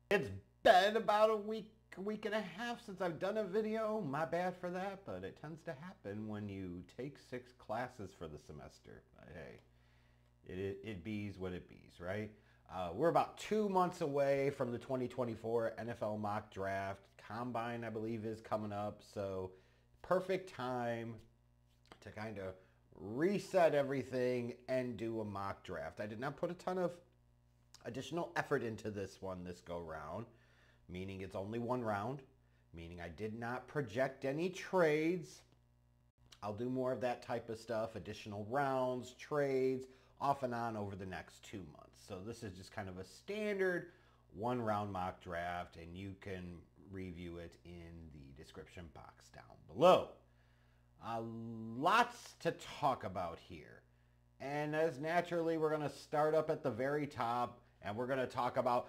It's been about a week and a half since I've done a video. My bad for that, but it tends to happen when you take 6 classes for the semester. But hey, it bees what it bees, right? We're about 2 months away from the 2024 NFL mock draft. Combine, I believe, is coming up, so perfect time to kind of reset everything and do a mock draft. I did not put a ton of additional effort into this go round, meaning it's only one round, meaning I did not project any trades. I'll do more of that type of stuff, additional rounds, trades, off and on over the next 2 months. So this is just kind of a standard one round mock draft, and you can review it in the description box down below. Lots to talk about here. And as naturally, we're going to start up at the very top, and we're going to talk about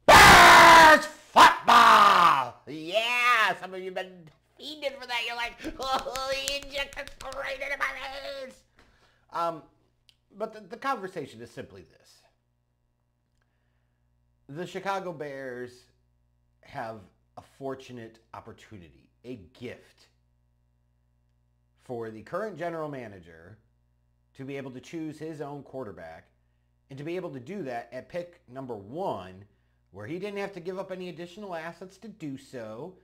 Bears football! Yeah! Some of you have been fiending for that. You're like, oh, he injected right into my veins! But the conversation is simply this. The Chicago Bears have a fortunate opportunity, a gift, for the current general manager to be able to choose his own quarterback, and to be able to do that at pick number 1, where he didn't have to give up any additional assets to do so.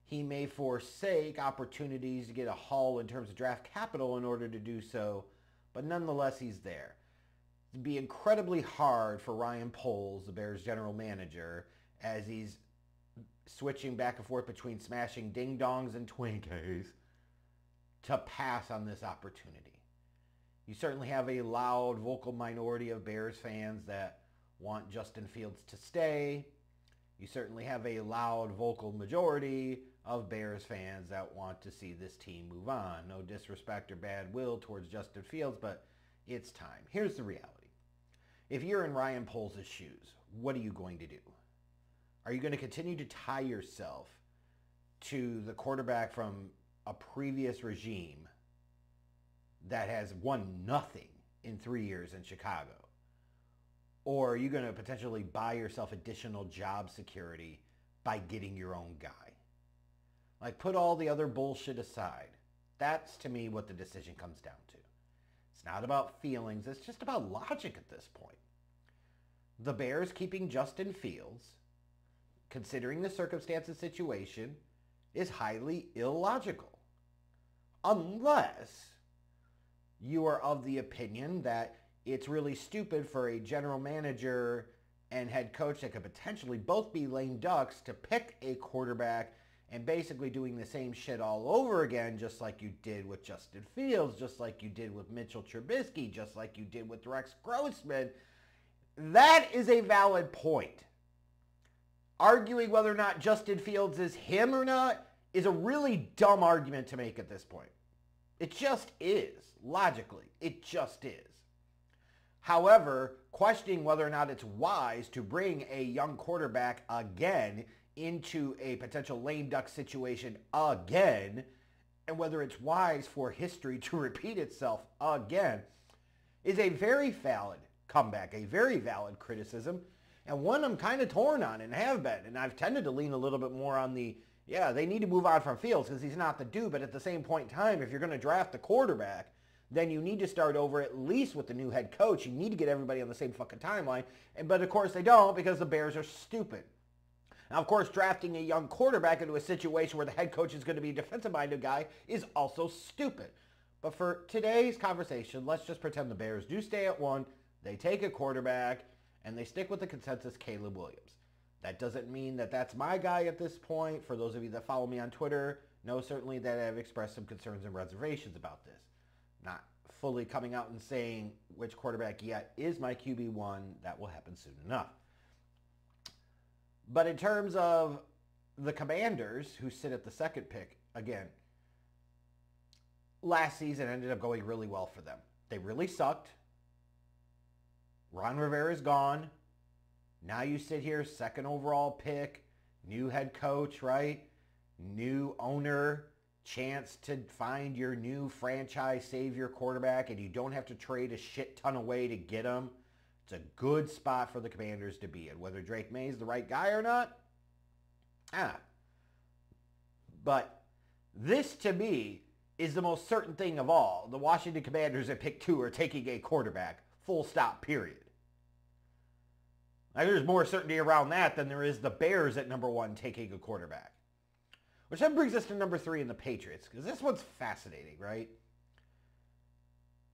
He may forsake opportunities to get a haul in terms of draft capital in order to do so, but nonetheless he's there. It'd be incredibly hard for Ryan Poles, the Bears general manager, as he's switching back and forth between smashing ding-dongs and Twinkies, to pass on this opportunity. You certainly have a loud, vocal minority of Bears fans that want Justin Fields to stay. You certainly have a loud, vocal majority of Bears fans that want to see this team move on. No disrespect or bad will towards Justin Fields, but it's time. Here's the reality. If you're in Ryan Poles' shoes, what are you going to do? Are you going to continue to tie yourself to the quarterback from a previous regime that has won nothing in 3 years in Chicago? Or are you going to potentially buy yourself additional job security by getting your own guy? Like, put all the other bullshit aside. That's, to me, what the decision comes down to. It's not about feelings. It's just about logic at this point. The Bears keeping Justin Fields, considering the circumstances situation, is highly illogical. Unless you are of the opinion that it's really stupid for a general manager and head coach that could potentially both be lame ducks to pick a quarterback and basically doing the same shit all over again, just like you did with Justin Fields, just like you did with Mitchell Trubisky, just like you did with Rex Grossman. That is a valid point. Arguing whether or not Justin Fields is him or not is a really dumb argument to make at this point. It just is. Logically, it just is. However, questioning whether or not it's wise to bring a young quarterback again into a potential lame duck situation again, and whether it's wise for history to repeat itself again, is a very valid comeback, a very valid criticism, and one I'm kind of torn on and have been. And I've tended to lean a little bit more on the, yeah, they need to move on from Fields because he's not the dude, but at the same point in time, if you're going to draft a quarterback, then you need to start over at least with the new head coach. You need to get everybody on the same fucking timeline. But of course they don't, because the Bears are stupid. Now, of course, drafting a young quarterback into a situation where the head coach is going to be a defensive-minded guy is also stupid. But for today's conversation, let's just pretend the Bears do stay at 1, they take a quarterback, and they stick with the consensus Caleb Williams. That doesn't mean that that's my guy at this point. For those of you that follow me on Twitter, know certainly that I've expressed some concerns and reservations about this. Not fully coming out and saying which quarterback yet is my QB1. That will happen soon enough. But in terms of the Commanders, who sit at the 2nd pick, again, last season ended up going really well for them. They really sucked. Ron Rivera's gone. Now you sit here, 2nd overall pick, new head coach, right? New owner, chance to find your new franchise savior quarterback, and you don't have to trade a shit ton away to get him. It's a good spot for the Commanders to be in. Whether Drake Maye is the right guy or not, but this, to me, is the most certain thing of all. The Washington Commanders at pick 2 are taking a quarterback, full stop, period. Now, there's more certainty around that than there is the Bears at number 1 taking a quarterback. Which then brings us to number 3 in the Patriots, because this one's fascinating, right?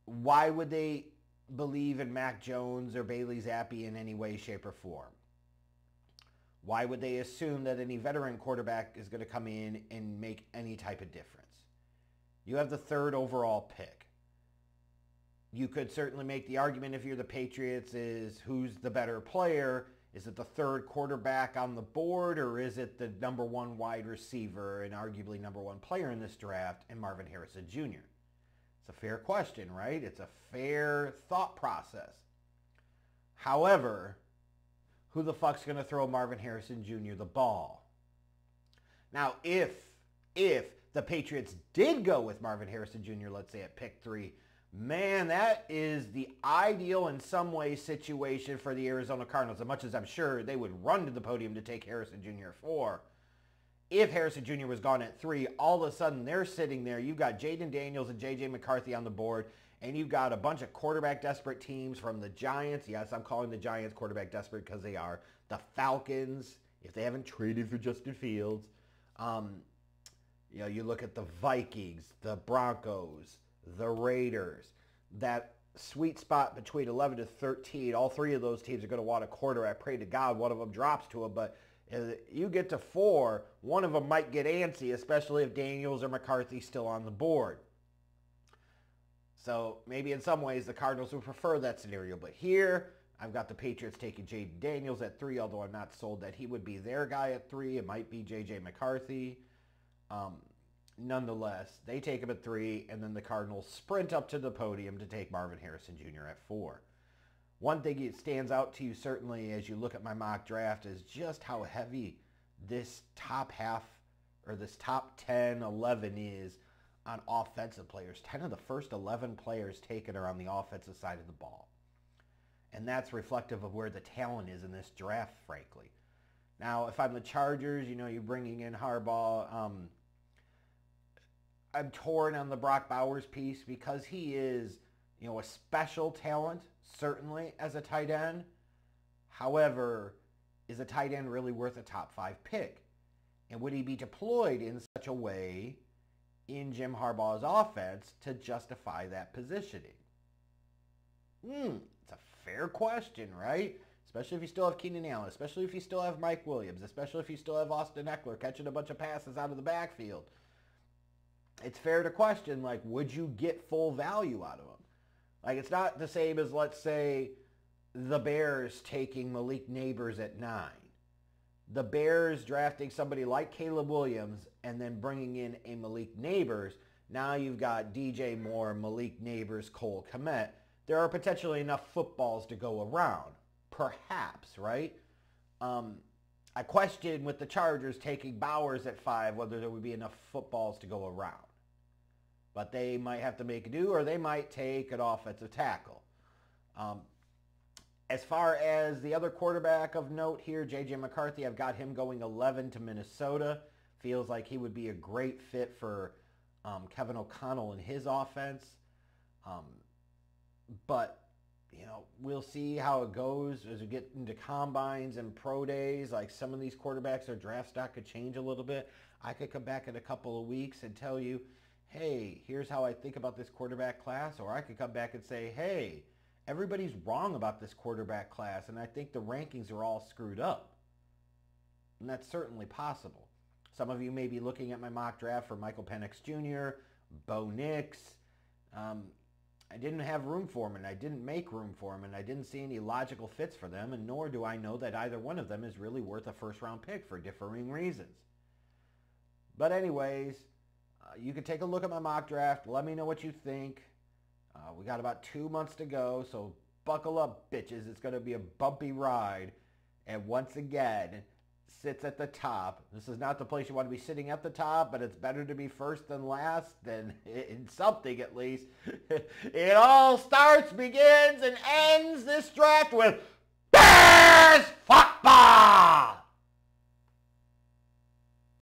Why would they believe in Mac Jones or Bailey Zappi in any way, shape, or form? Why would they assume that any veteran quarterback is going to come in and make any type of difference? You have the 3rd overall pick. You could certainly make the argument, if you're the Patriots, is who's the better player? Is it the 3rd quarterback on the board, or is it the number 1 wide receiver and arguably number 1 player in this draft, and Marvin Harrison Jr.? It's a fair question, right? It's a fair thought process. However, who the fuck's going to throw Marvin Harrison Jr. the ball? Now, if the Patriots did go with Marvin Harrison Jr., let's say at pick 3, man, that is the ideal in some way situation for the Arizona Cardinals, as much as I'm sure they would run to the podium to take Harrison Jr. at 4. If Harrison Jr. was gone at 3, all of a sudden they're sitting there. You've got Jayden Daniels and J.J. McCarthy on the board, and you've got a bunch of quarterback-desperate teams from the Giants. Yes, I'm calling the Giants quarterback-desperate because they are. The Falcons, if they haven't traded for Justin Fields. You look at the Vikings, the Broncos, the Raiders. That sweet spot between 11 to 13, all 3 of those teams are going to want a quarterback. Pray to God one of them drops to them, but you get to 4, one of them might get antsy, especially if Daniels or McCarthy's still on the board. So maybe in some ways the Cardinals would prefer that scenario. But here, I've got the Patriots taking Jayden Daniels at 3, although I'm not sold that he would be their guy at 3. It might be J.J. McCarthy. Nonetheless, they take him at 3, and then the Cardinals sprint up to the podium to take Marvin Harrison Jr. at 4. One thing that stands out to you certainly as you look at my mock draft is just how heavy this top half, or this top 10, 11 is on offensive players. 10 of the first 11 players taken are on the offensive side of the ball. And that's reflective of where the talent is in this draft, frankly. Now, if I'm the Chargers, you're bringing in Harbaugh. I'm torn on the Brock Bowers piece because he is, a special talent, certainly, as a tight end. However, is a tight end really worth a top 5 pick? And would he be deployed in such a way in Jim Harbaugh's offense to justify that positioning? It's a fair question, right? Especially if you still have Keenan Allen, especially if you still have Mike Williams, especially if you still have Austin Eckler catching a bunch of passes out of the backfield. It's fair to question, would you get full value out of him? It's not the same as, let's say, the Bears taking Malik Nabers at 9. The Bears drafting somebody like Caleb Williams and then bringing in a Malik Nabers. Now you've got DJ Moore, Malik Nabers, Cole Kmet. There are potentially enough footballs to go around. Perhaps, right? I question with the Chargers taking Bowers at 5 whether there would be enough footballs to go around. But they might have to make do, or they might take an offensive tackle. As far as the other quarterback of note here, J.J. McCarthy, I've got him going 11 to Minnesota. Feels like he would be a great fit for Kevin O'Connell and his offense. But, we'll see how it goes as we get into combines and pro days. Some of these quarterbacks, their draft stock could change a little bit. I could come back in a couple of weeks and tell you, hey, here's how I think about this quarterback class. Or I could come back and say, hey, everybody's wrong about this quarterback class, and I think the rankings are all screwed up. And that's certainly possible. Some of you may be looking at my mock draft for Michael Penix Jr., Bo Nix. I didn't have room for them, and I didn't make room for them, and I didn't see any logical fits for them, and nor do I know that either one of them is really worth a first-round pick for differing reasons. But anyways, you can take a look at my mock draft. Let me know what you think. We got about 2 months to go, so buckle up, bitches. It's going to be a bumpy ride. And once again, sits at the top. This is not the place you want to be sitting at the top, but it's better to be first than last, than in something at least. It all starts, begins, and ends this draft with Bears football!